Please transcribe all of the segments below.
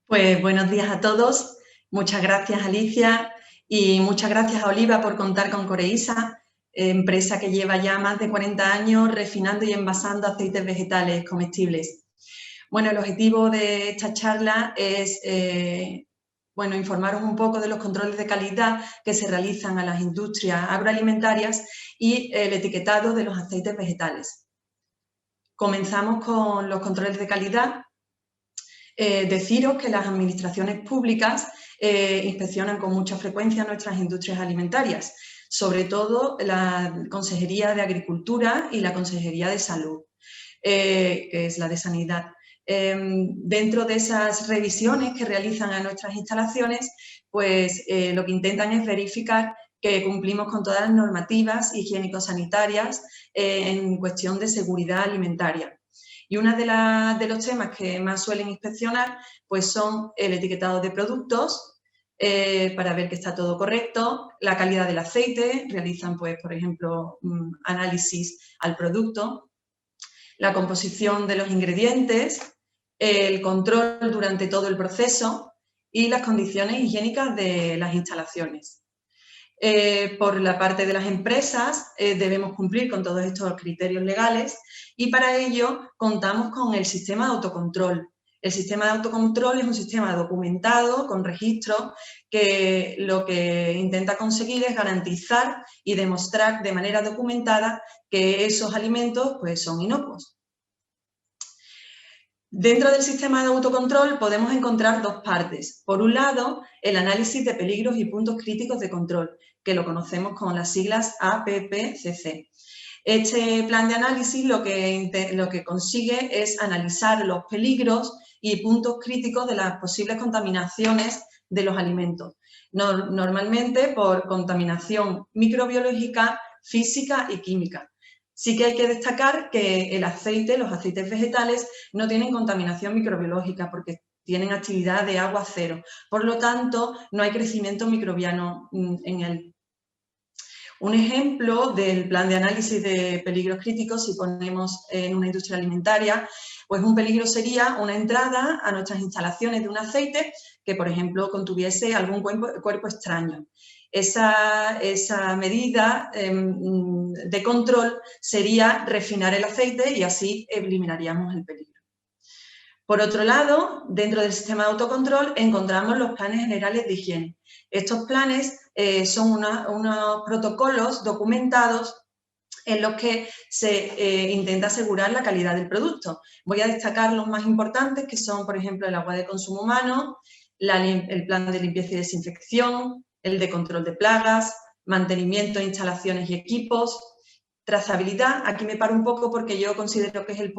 Pues buenos días a todos. Muchas gracias, Alicia, y muchas gracias a Oliva por contar con Coreisa, empresa que lleva ya más de 40 años refinando y envasando aceites vegetales comestibles. Bueno, el objetivo de esta charla es informaros un poco de los controles de calidad que se realizan a las industrias agroalimentarias y el etiquetado de los aceites vegetales. Comenzamos con los controles de calidad. Deciros que las administraciones públicas inspeccionan con mucha frecuencia nuestras industrias alimentarias, sobre todo la Consejería de Agricultura y la Consejería de Salud, que es la de Sanidad. Dentro de esas revisiones que realizan a nuestras instalaciones, pues lo que intentan es verificar que cumplimos con todas las normativas higiénico-sanitarias en cuestión de seguridad alimentaria. Y uno de los temas que más suelen inspeccionar pues son el etiquetado de productos para ver que está todo correcto, la calidad del aceite, realizan pues por ejemplo análisis al producto, la composición de los ingredientes, el control durante todo el proceso y las condiciones higiénicas de las instalaciones. Por la parte de las empresas debemos cumplir con todos estos criterios legales y para ello contamos con el sistema de autocontrol. El sistema de autocontrol es un sistema documentado con registro que lo que intenta conseguir es garantizar y demostrar de manera documentada que esos alimentos pues, son inocuos. Dentro del sistema de autocontrol podemos encontrar dos partes. Por un lado, el análisis de peligros y puntos críticos de control, que lo conocemos con las siglas APPCC. Este plan de análisis lo que consigue es analizar los peligros y puntos críticos de las posibles contaminaciones de los alimentos, normalmente por contaminación microbiológica, física y química. Sí que hay que destacar que los aceites vegetales no tienen contaminación microbiológica porque tienen actividad de agua cero. Por lo tanto, no hay crecimiento microbiano en él. Un ejemplo del plan de análisis de peligros críticos, si ponemos en una industria alimentaria, pues un peligro sería una entrada a nuestras instalaciones de un aceite que, por ejemplo, contuviese algún cuerpo extraño. Esa medida de control sería refinar el aceite y así eliminaríamos el peligro. Por otro lado, dentro del sistema de autocontrol encontramos los planes generales de higiene. Estos planes son unos protocolos documentados en los que se intenta asegurar la calidad del producto. Voy a destacar los más importantes, que son, por ejemplo, el agua de consumo humano, el plan de limpieza y desinfección, el de control de plagas, mantenimiento de instalaciones y equipos, trazabilidad. Aquí me paro un poco porque yo considero que es el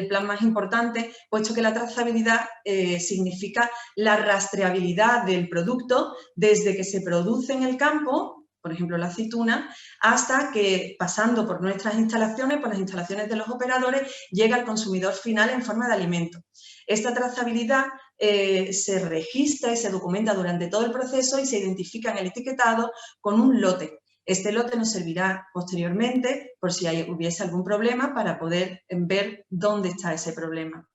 plan más importante, puesto que la trazabilidad significa la rastreabilidad del producto desde que se produce en el campo, por ejemplo la aceituna, hasta que pasando por nuestras instalaciones, por las instalaciones de los operadores, llega al consumidor final en forma de alimento. Esta trazabilidad se registra y se documenta durante todo el proceso y se identifica en el etiquetado con un lote. Este lote nos servirá posteriormente por si hubiese algún problema para poder ver dónde está ese problema.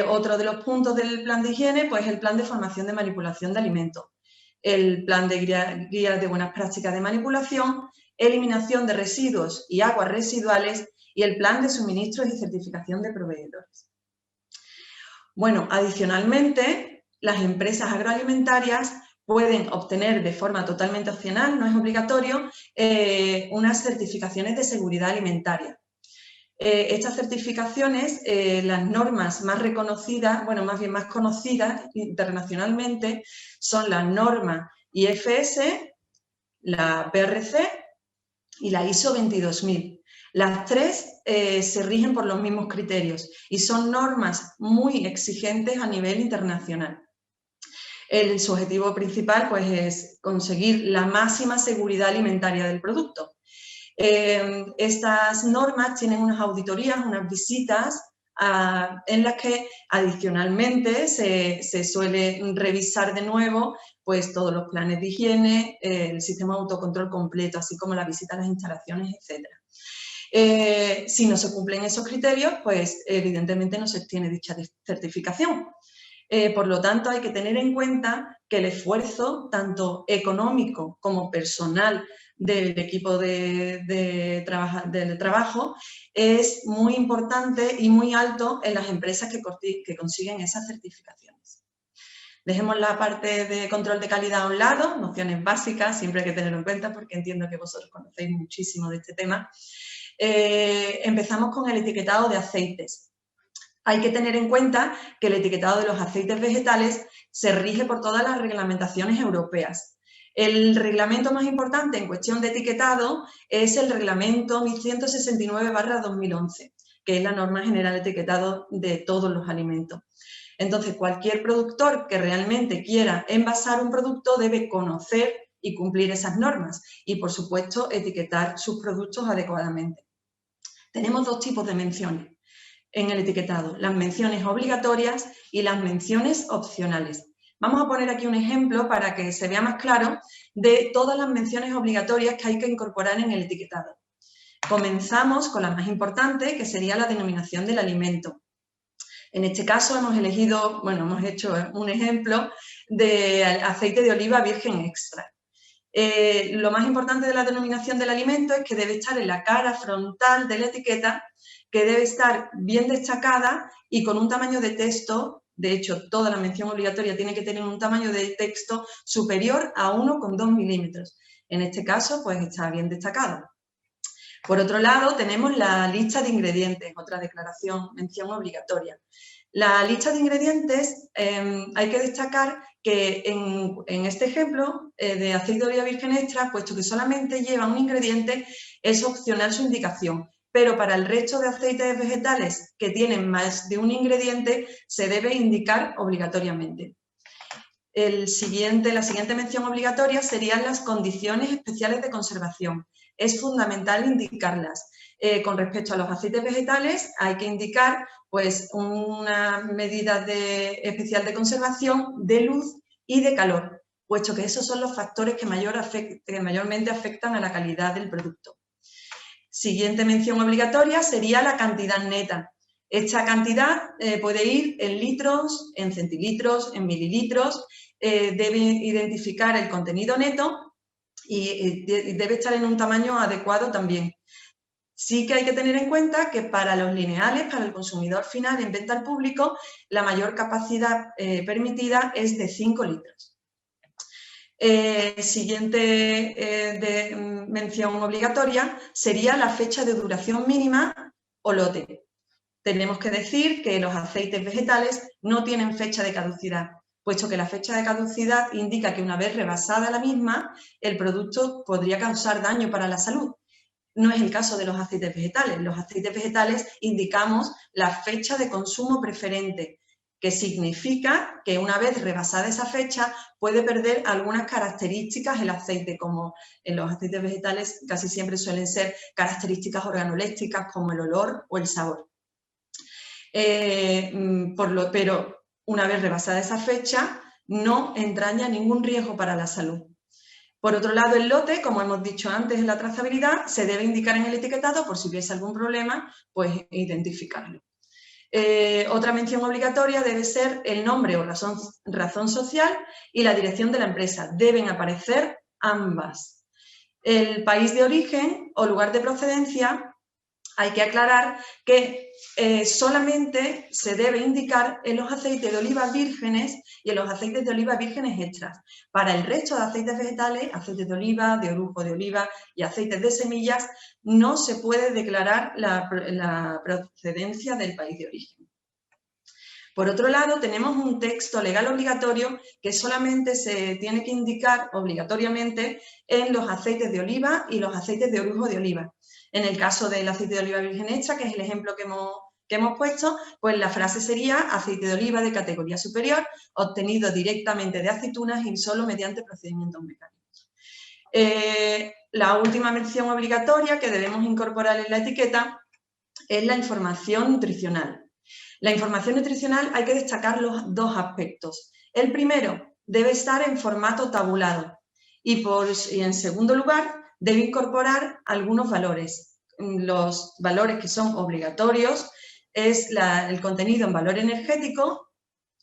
Otro de los puntos del plan de higiene pues, es el plan de formación de manipulación de alimentos, el plan de guías de buenas prácticas de manipulación, eliminación de residuos y aguas residuales y el plan de suministros y certificación de proveedores. Bueno, adicionalmente, las empresas agroalimentarias pueden obtener de forma totalmente opcional, no es obligatorio, unas certificaciones de seguridad alimentaria. Estas certificaciones, las normas más reconocidas, bueno, más bien más conocidas internacionalmente, son la norma IFS, la PRC y la ISO 22000. Las tres se rigen por los mismos criterios y son normas muy exigentes a nivel internacional. Su objetivo principal pues, es conseguir la máxima seguridad alimentaria del producto. Estas normas tienen unas auditorías, unas visitas en las que adicionalmente se suele revisar de nuevo pues, todos los planes de higiene, el sistema de autocontrol completo, así como la visita a las instalaciones, etc. Si no se cumplen esos criterios, pues evidentemente no se obtiene dicha certificación. Por lo tanto, hay que tener en cuenta que el esfuerzo, tanto económico como personal del equipo del trabajo, es muy importante y muy alto en las empresas que consiguen esas certificaciones. Dejemos la parte de control de calidad a un lado, nociones básicas, siempre hay que tenerlo en cuenta porque entiendo que vosotros conocéis muchísimo de este tema. Empezamos con el etiquetado de aceites. Hay que tener en cuenta que el etiquetado de los aceites vegetales se rige por todas las reglamentaciones europeas. El reglamento más importante en cuestión de etiquetado es el reglamento 1169/2011, que es la norma general de etiquetado de todos los alimentos. Entonces, cualquier productor que realmente quiera envasar un producto debe conocer y cumplir esas normas y, por supuesto, etiquetar sus productos adecuadamente. Tenemos dos tipos de menciones en el etiquetado, las menciones obligatorias y las menciones opcionales. Vamos a poner aquí un ejemplo para que se vea más claro de todas las menciones obligatorias que hay que incorporar en el etiquetado. Comenzamos con la más importante, que sería la denominación del alimento. En este caso hemos hecho un ejemplo de aceite de oliva virgen extra. Lo más importante de la denominación del alimento es que debe estar en la cara frontal de la etiqueta, que debe estar bien destacada y con un tamaño de texto. De hecho, toda la mención obligatoria tiene que tener un tamaño de texto superior a 1,2 milímetros. En este caso, pues está bien destacado. Por otro lado, tenemos la lista de ingredientes, otra mención obligatoria. La lista de ingredientes, hay que destacar que en este ejemplo de aceite de oliva virgen extra, puesto que solamente lleva un ingrediente, es opcional su indicación, pero para el resto de aceites vegetales que tienen más de un ingrediente, se debe indicar obligatoriamente. La siguiente mención obligatoria serían las condiciones especiales de conservación. Es fundamental indicarlas. Con respecto a los aceites vegetales, hay que indicar pues, una medida especial de conservación de luz y de calor, puesto que esos son los factores que mayormente afectan a la calidad del producto. Siguiente mención obligatoria sería la cantidad neta. Esta cantidad puede ir en litros, en centilitros, en mililitros. Debe identificar el contenido neto y debe estar en un tamaño adecuado también. Sí que hay que tener en cuenta que para los lineales, para el consumidor final en venta al público, la mayor capacidad permitida es de 5 litros. Siguiente mención obligatoria sería la fecha de duración mínima o lote. Tenemos que decir que los aceites vegetales no tienen fecha de caducidad, puesto que la fecha de caducidad indica que una vez rebasada la misma, el producto podría causar daño para la salud. No es el caso de los aceites vegetales. Los aceites vegetales indicamos la fecha de consumo preferente, que significa que una vez rebasada esa fecha puede perder algunas características el aceite, como en los aceites vegetales casi siempre suelen ser características organolépticas como el olor o el sabor. Pero una vez rebasada esa fecha no entraña ningún riesgo para la salud. Por otro lado, el lote, como hemos dicho antes en la trazabilidad, se debe indicar en el etiquetado por si hubiese algún problema, pues identificarlo. Otra mención obligatoria debe ser el nombre o razón social y la dirección de la empresa. Deben aparecer ambas. El país de origen o lugar de procedencia, hay que aclarar que solamente se debe indicar en los aceites de oliva vírgenes y en los aceites de oliva vírgenes extras. Para el resto de aceites vegetales, aceites de oliva, de orujo de oliva y aceites de semillas, no se puede declarar la procedencia del país de origen. Por otro lado, tenemos un texto legal obligatorio que solamente se tiene que indicar obligatoriamente en los aceites de oliva y los aceites de orujo de oliva. En el caso del aceite de oliva virgen extra, que es el ejemplo que hemos puesto, pues la frase sería aceite de oliva de categoría superior, obtenido directamente de aceitunas y solo mediante procedimientos mecánicos. La última mención obligatoria que debemos incorporar en la etiqueta es la información nutricional. La información nutricional hay que destacar los dos aspectos. El primero, debe estar en formato tabulado y en segundo lugar, debe incorporar algunos valores. Los valores que son obligatorios es el contenido en valor energético,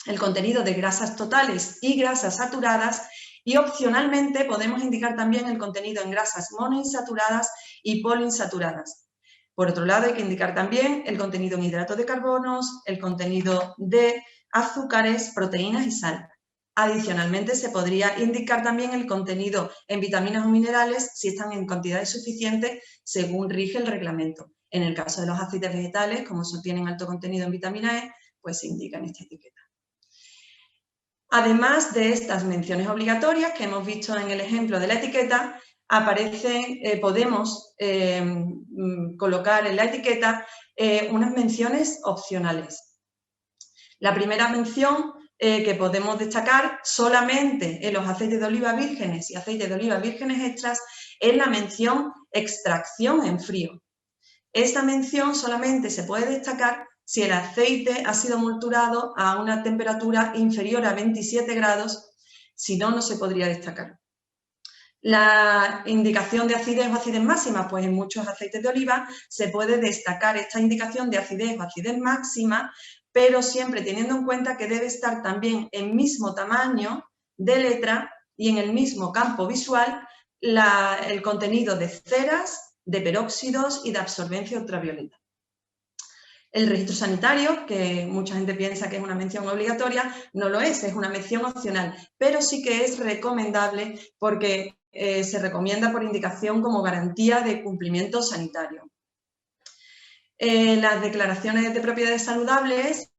el contenido de grasas totales y grasas saturadas, y opcionalmente podemos indicar también el contenido en grasas monoinsaturadas y poliinsaturadas. Por otro lado, hay que indicar también el contenido en hidratos de carbonos, el contenido de azúcares, proteínas y sal. Adicionalmente, se podría indicar también el contenido en vitaminas o minerales si están en cantidades suficientes según rige el reglamento. En el caso de los aceites vegetales, como tienen alto contenido en vitamina E, pues se indica en esta etiqueta. Además de estas menciones obligatorias que hemos visto en el ejemplo de la etiqueta, podemos colocar en la etiqueta unas menciones opcionales. La primera mención que podemos destacar solamente en los aceites de oliva vírgenes y aceites de oliva vírgenes extras es la mención extracción en frío. Esta mención solamente se puede destacar si el aceite ha sido molturado a una temperatura inferior a 27 grados, si no, no se podría destacar. La indicación de acidez o acidez máxima, pues en muchos aceites de oliva se puede destacar esta indicación de acidez o acidez máxima, pero siempre teniendo en cuenta que debe estar también en mismo tamaño de letra y en el mismo campo visual el contenido de ceras, de peróxidos y de absorbencia ultravioleta. El registro sanitario, que mucha gente piensa que es una mención obligatoria, no lo es una mención opcional, pero sí que es recomendable porque se recomienda por indicación como garantía de cumplimiento sanitario. Las declaraciones de propiedades saludables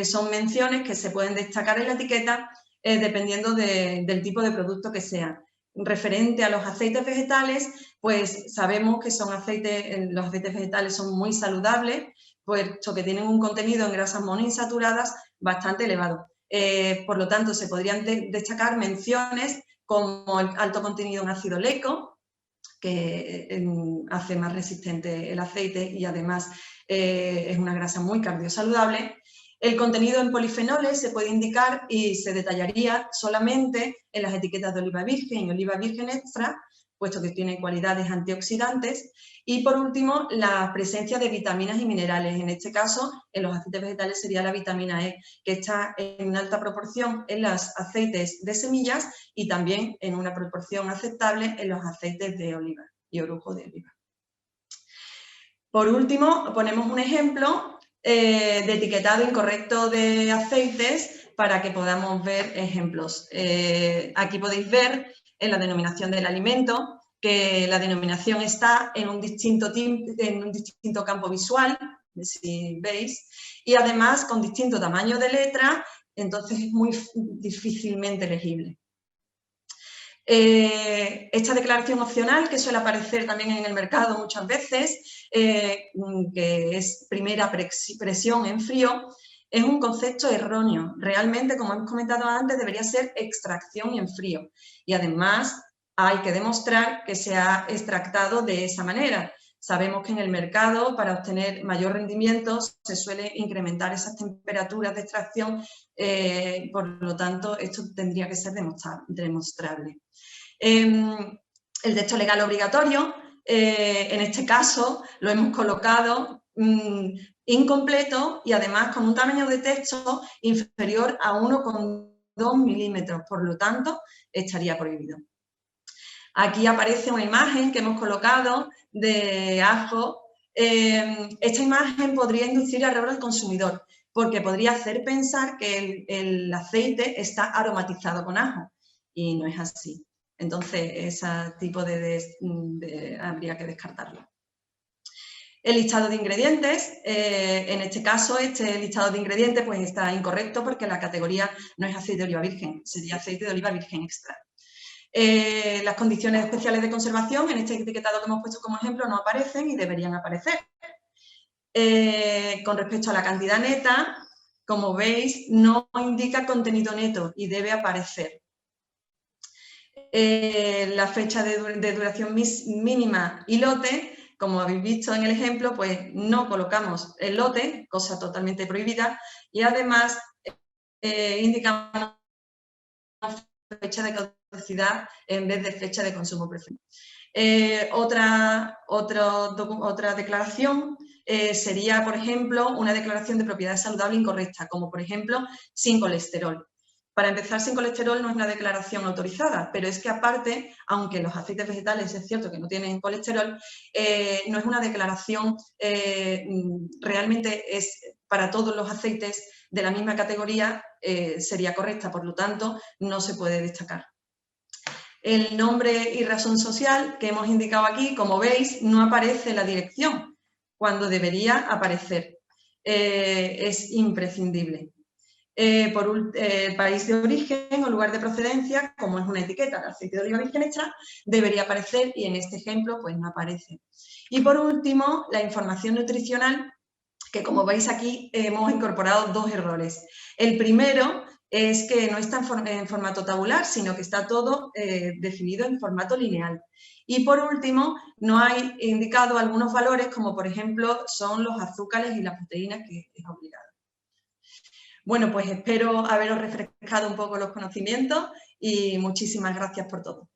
son menciones que se pueden destacar en la etiqueta dependiendo del tipo de producto que sea. Referente a los aceites vegetales, pues sabemos que los aceites vegetales son muy saludables, puesto que tienen un contenido en grasas monoinsaturadas bastante elevado. Por lo tanto, se podrían destacar menciones como el alto contenido en ácido oleico, que hace más resistente el aceite y además es una grasa muy cardiosaludable. El contenido en polifenoles se puede indicar y se detallaría solamente en las etiquetas de oliva virgen y oliva virgen extra, puesto que tiene cualidades antioxidantes. Y por último, la presencia de vitaminas y minerales. En este caso, en los aceites vegetales sería la vitamina E, que está en una alta proporción en los aceites de semillas y también en una proporción aceptable en los aceites de oliva y orujo de oliva. Por último, ponemos un ejemplo de etiquetado incorrecto de aceites para que podamos ver ejemplos. Aquí podéis ver en la denominación del alimento que la denominación está en un distinto campo visual, si veis, y además con distinto tamaño de letra, entonces es muy difícilmente legible. Esta declaración opcional, que suele aparecer también en el mercado muchas veces, que es primera presión en frío, es un concepto erróneo. Realmente, como hemos comentado antes, debería ser extracción en frío. Y además hay que demostrar que se ha extractado de esa manera. Sabemos que en el mercado, para obtener mayor rendimiento, se suele incrementar esas temperaturas de extracción, por lo tanto, esto tendría que ser demostrable. El texto legal obligatorio, en este caso, lo hemos colocado incompleto y además con un tamaño de texto inferior a 1,2 milímetros, por lo tanto, estaría prohibido. Aquí aparece una imagen que hemos colocado de ajo. Esta imagen podría inducir error al consumidor, porque podría hacer pensar que el aceite está aromatizado con ajo, y no es así. Entonces, ese tipo habría que descartarlo. El listado de ingredientes, en este caso, este listado de ingredientes pues está incorrecto porque la categoría no es aceite de oliva virgen, sería aceite de oliva virgen extra. Las condiciones especiales de conservación en este etiquetado que hemos puesto como ejemplo no aparecen y deberían aparecer. Con respecto a la cantidad neta, como veis, no indica contenido neto y debe aparecer. La fecha de duración mínima y lote, como habéis visto en el ejemplo, pues no colocamos el lote, cosa totalmente prohibida, y además indicamos fecha de caducidad en vez de fecha de consumo preferido. Otra declaración sería, por ejemplo, una declaración de propiedad saludable incorrecta, como por ejemplo, sin colesterol. Para empezar, sin colesterol no es una declaración autorizada, pero es que aparte, aunque los aceites vegetales es cierto que no tienen colesterol, no es una declaración, realmente es para todos los aceites de la misma categoría, sería correcta, por lo tanto, no se puede destacar. El nombre y razón social que hemos indicado aquí, como veis, no aparece la dirección cuando debería aparecer. Es imprescindible. El país de origen o lugar de procedencia, como es una etiqueta de aceite de oliva virgen extra, debería aparecer y en este ejemplo pues no aparece. Y por último, la información nutricional, que como veis aquí hemos incorporado dos errores. El primero es que no está en formato tabular, sino que está todo definido en formato lineal. Y por último, no hay indicado algunos valores como por ejemplo son los azúcares y las proteínas, que es obligado. Bueno, pues espero haberos refrescado un poco los conocimientos y muchísimas gracias por todo.